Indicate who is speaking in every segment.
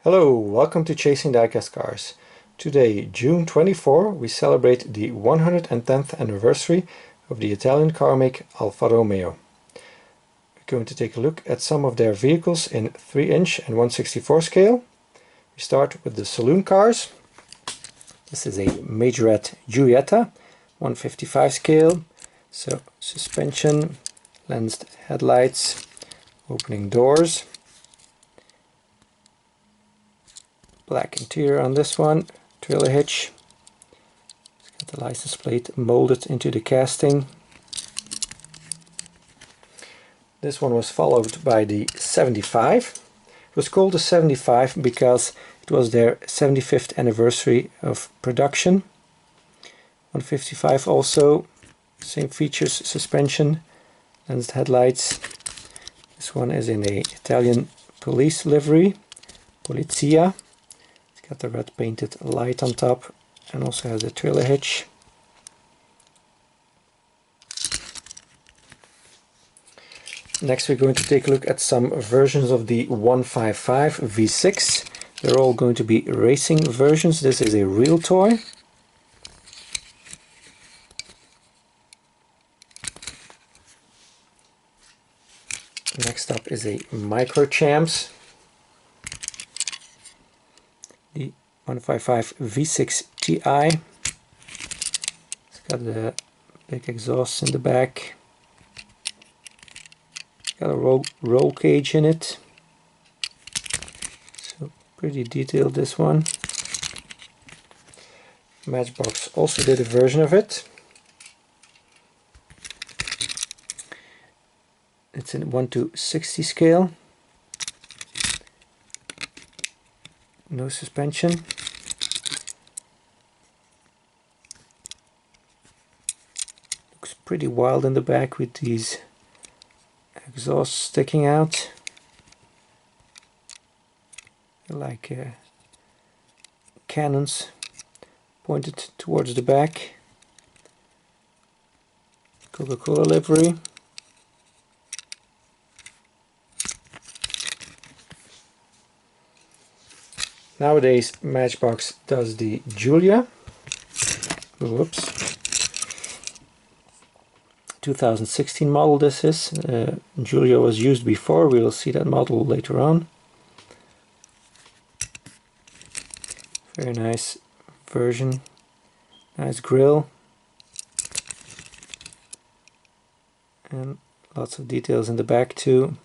Speaker 1: Hello, welcome to Chasing Diecast Cars. Today, June 24, we celebrate the 110th anniversary of the Italian car make Alfa Romeo. We're going to take a look at some of their vehicles in 3-inch and 1/64 scale. We start with the saloon cars. This is a Majorette Giulietta, 155 scale. So suspension, lensed headlights, opening doors. Black interior on this one, trailer hitch. It's got the license plate molded into the casting. This one was followed by the 75. It was called the 75 because it was their 75th anniversary of production. 155 also, same features, suspension, lensed headlights. This one is in a Italian police livery, Polizia. Got the red painted light on top and also has a trailer hitch. Next we're going to take a look at some versions of the 155 V6. They're all going to be racing versions. This is a Realtoy. Next up is a Microchamps. The 155 V6 Ti. It's got the big exhaust in the back. Got a roll cage in it. So pretty detailed, this one. Matchbox also did a version of it. It's in 1/60 scale. No suspension. Looks pretty wild in the back with these exhausts sticking out. Like cannons pointed towards the back. Coca-Cola livery. Nowadays Matchbox does the Giulia. Whoops. 2016 model this is. Giulia was used before, we will see that model later on. Very nice version. Nice grille. And lots of details in the back too.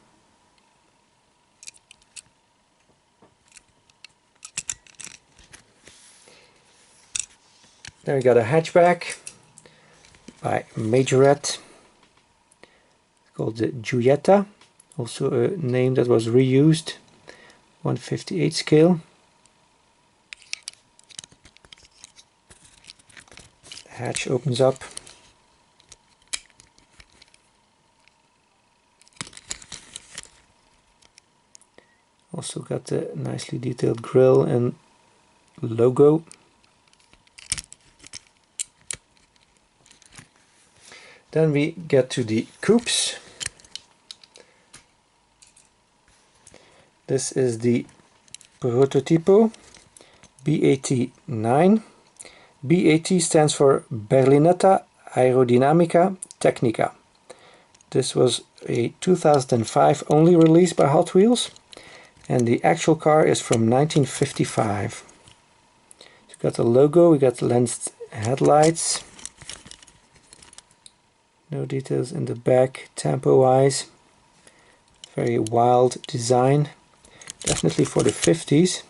Speaker 1: Then we got a hatchback by Majorette. It's called the Giulietta, also a name that was reused. 158 scale. The hatch opens up. Also got the nicely detailed grille and logo. Then we get to the coupes. This is the Prototipo B.A.T 9. B.A.T stands for Berlinetta Aerodinamica Tecnica. This was a 2005 only release by Hot Wheels, and the actual car is from 1955. So we got the logo, we got the lensed headlights. No details in the back, tempo wise. Very wild design. Definitely for the 50s.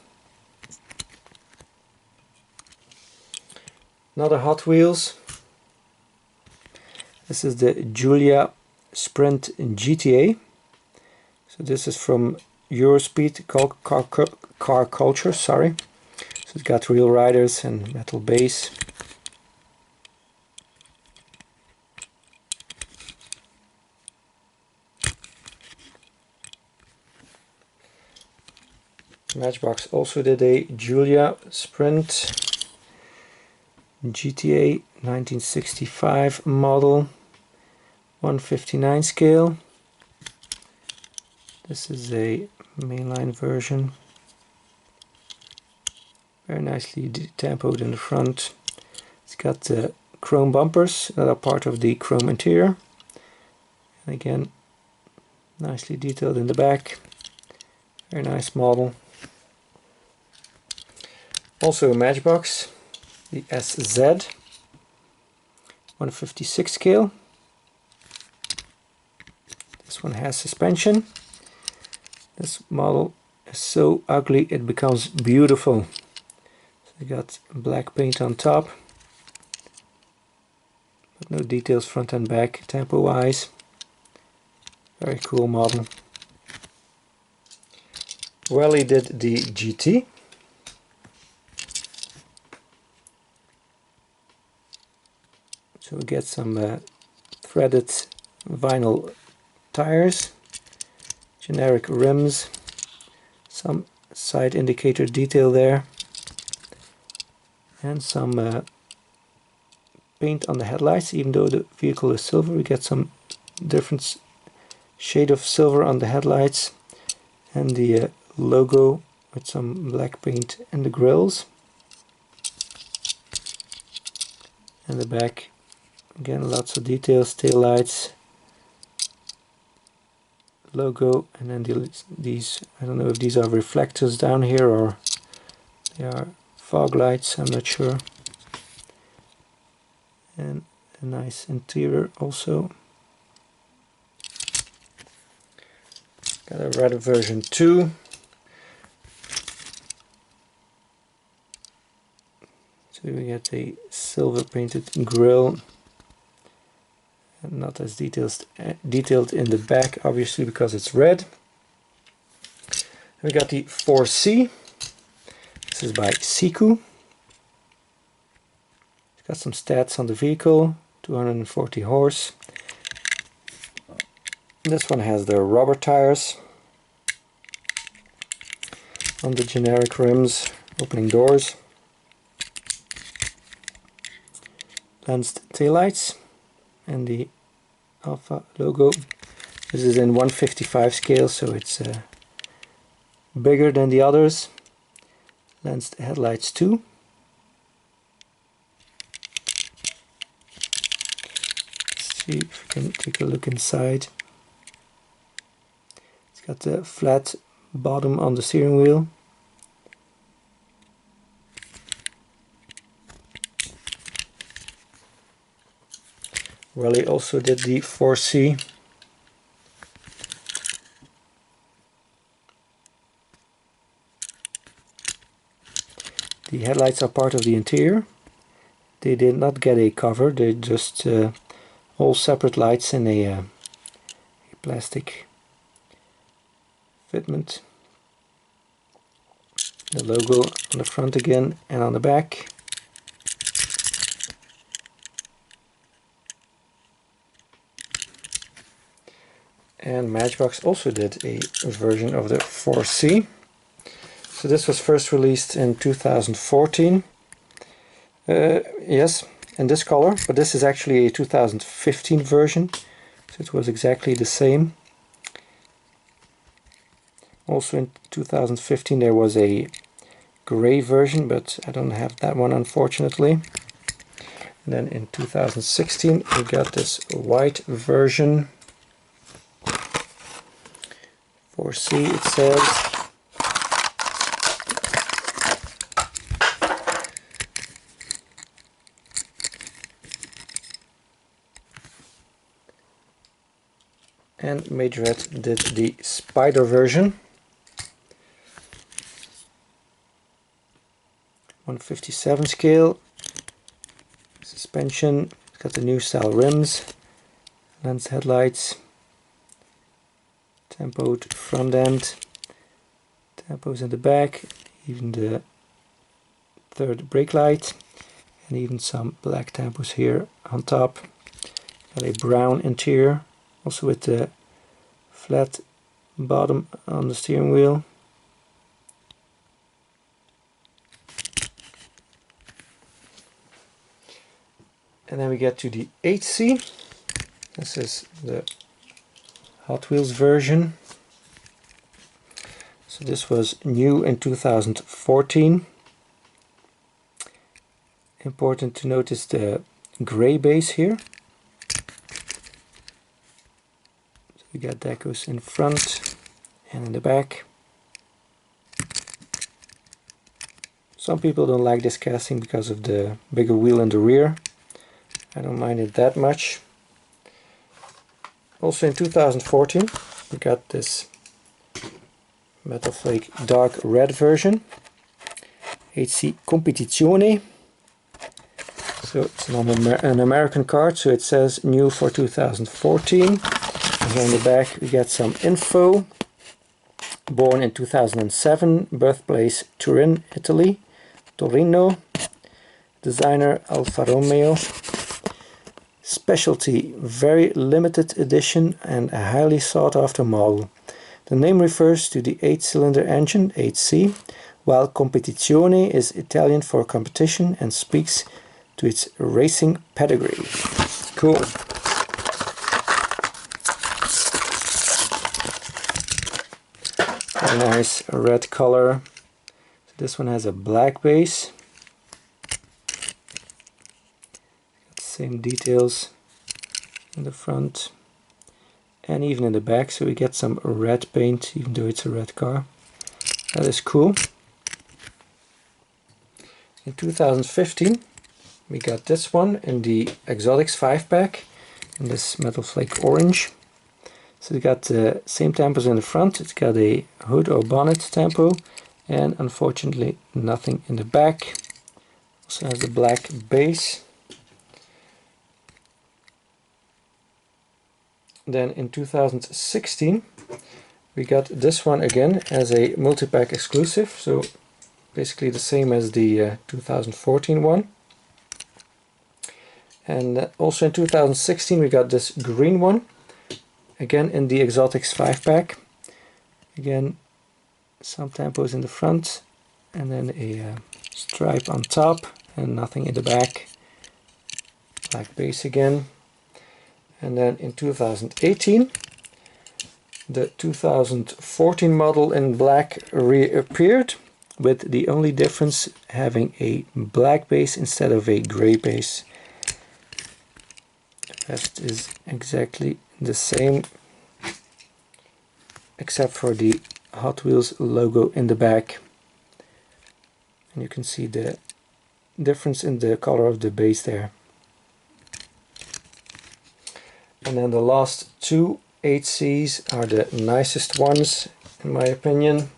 Speaker 1: Another Hot Wheels. This is the Giulia Sprint GTA. So this is from Eurospeed car culture, sorry. So it's got real riders and metal base. Matchbox also did a Giulia Sprint GTA 1965 model, 159 scale. This is a mainline version. very nicely tempoed in the front. It's got chrome bumpers that are part of the chrome interior. And again, nicely detailed in the back. Very nice model. Also a Matchbox, the SZ, 156 scale. This one has suspension. This model is so ugly it becomes beautiful. So you got black paint on top, but no details front and back tempo wise. Very cool model. Welly did the GT. So we get some threaded vinyl tires, generic rims, some side indicator detail there, and some paint on the headlights. Even though the vehicle is silver, we get some different shade of silver on the headlights, and the logo with some black paint in the grills. And the back, again, lots of details, tail lights, logo, and then these, I don't know if these are reflectors down here or they are fog lights, I'm not sure. And a nice interior also. Got a red version 2. So we get a silver painted grille, and not as detailed in the back, obviously, because it's red. We got the 4C. This is by Siku. It's got some stats on the vehicle, 240 horse. This one has the rubber tires on the generic rims, opening doors. Lensed taillights and the Alfa logo. This is in 155 scale, so it's bigger than the others. Lensed headlights too. Let's see if we can take a look inside. It's got the flat bottom on the steering wheel. Welly also did the 4C. The headlights are part of the interior. They did not get a cover, they just all separate lights in a plastic fitment. The logo on the front again and on the back. And Matchbox also did a version of the 4C. So this was first released in 2014. Yes, in this color, but this is actually a 2015 version. So it was exactly the same. Also in 2015 there was a gray version, but I don't have that one unfortunately. And then in 2016 we got this white version. 4C it says. And Majorette did the Spider version. 157 scale. Suspension. It's got the new style rims. Lens headlights. Tempoed front end. Tempos in the back. Even the third brake light. And even some black tempos here on top. Got a brown interior. Also with the flat bottom on the steering wheel. And then we get to the 8C. This is the Hot Wheels version. So this was new in 2014. Important to notice the gray base here. So we got decos in front and in the back. Some people don't like this casting because of the bigger wheel in the rear. I don't mind it that much. Also in 2014 we got this Metal Flake dark red version, HC Competizione. So it's an American card, so it says new for 2014. And here in the back we get some info. Born in 2007, birthplace Turin, Italy, Torino. Designer Alfa Romeo. Specialty, very limited edition and a highly sought after model. The name refers to the 8-cylinder engine, 8C, while Competizione is Italian for competition and speaks to its racing pedigree. Cool. A nice red color. So this one has a black base. Same details in the front and even in the back, so we get some red paint even though it's a red car. That is cool. In 2015 we got this one in the Exotics 5-pack in this Metal Flake orange. So we got the same tampos in the front, it's got a hood or bonnet tampo and unfortunately nothing in the back. Also has the black base. Then in 2016 we got this one again as a multi-pack exclusive, so basically the same as the 2014 one. And also in 2016 we got this green one, again in the Exotics 5-pack. Again some tampos in the front and then a stripe on top and nothing in the back. Black base again. And then in 2018 the 2014 model in black reappeared, with the only difference having a black base instead of a gray base. The rest is exactly the same except for the Hot Wheels logo in the back. And you can see the difference in the color of the base there. And then the last two 8Cs are the nicest ones in my opinion.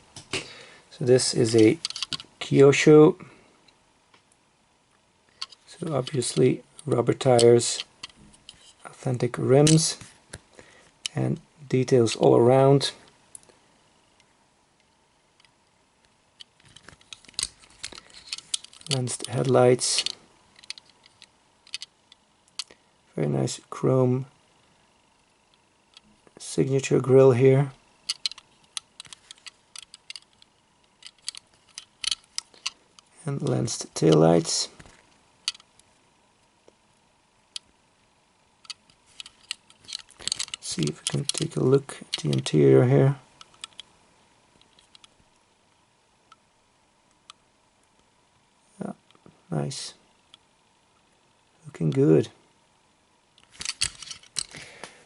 Speaker 1: So this is a Kyosho. So obviously rubber tires, authentic rims and details all around. Lensed headlights. Very nice chrome signature grille here. And lensed taillights. See if we can take a look at the interior here. Yeah, nice. Looking good.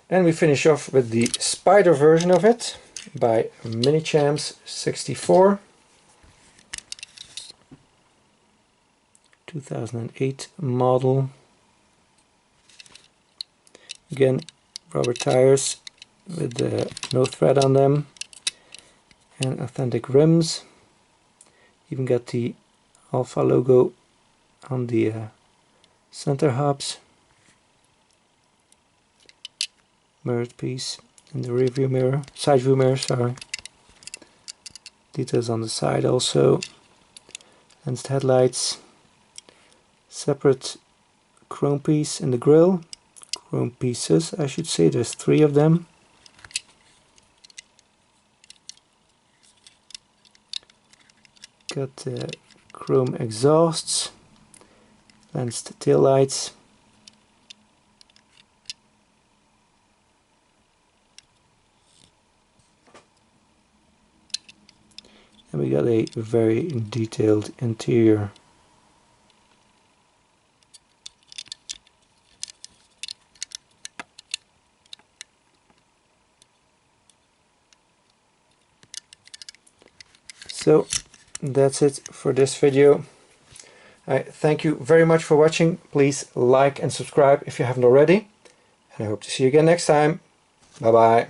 Speaker 1: And we finish off with the Spider version of it by Microchamps 64. 2008 model. Again, rubber tires with no thread on them and authentic rims. Even got the Alfa logo on the center hubs. Mirrored piece in the rear view mirror, side view mirror, sorry. Details on the side also. Lensed headlights. Separate chrome piece in the grille. Chrome pieces, I should say, there's 3 of them. Got chrome exhausts. Lensed taillights. And we got a very detailed interior. So that's it for this video. I thank you very much for watching. Please like and subscribe if you haven't already. And I hope to see you again next time. Bye bye.